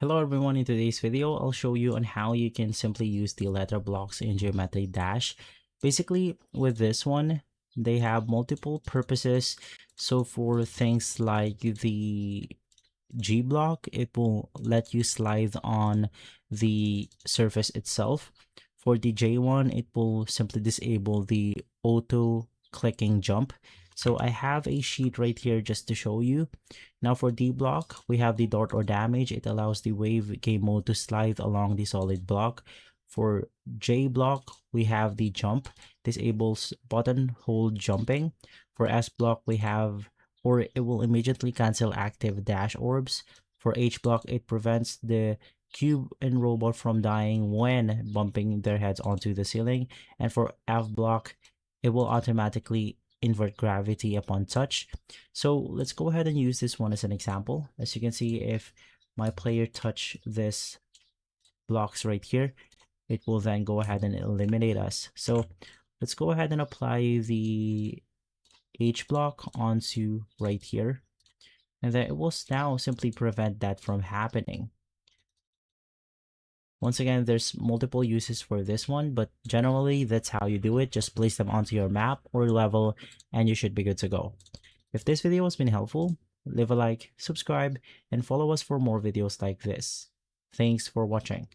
Hello everyone, in today's video, I'll show you on how you can simply use the letter blocks in Geometry Dash. Basically, with this one, they have multiple purposes. So for things like the G block, it will let you slide on the surface itself. For the J one, it will simply disable the auto clicking jump. So I have a sheet right here just to show you. Now for D block, we have the dart or damage. It allows the wave game mode to slide along the solid block. For J block, we have the jump, disables button hold jumping. For S block, we have, or it will immediately cancel active dash orbs. For H block, it prevents the cube and robot from dying when bumping their heads onto the ceiling. And for F block, it will automatically invert gravity upon touch. So let's go ahead and use this one as an example. As you can see, if my player touch this blocks right here, it will then go ahead and eliminate us. So let's go ahead and apply the H block onto right here, and then it will now simply prevent that from happening. Once again, there's multiple uses for this one, but generally that's how you do it. Just place them onto your map or level and you should be good to go. If this video has been helpful, leave a like, subscribe, and follow us for more videos like this. Thanks for watching.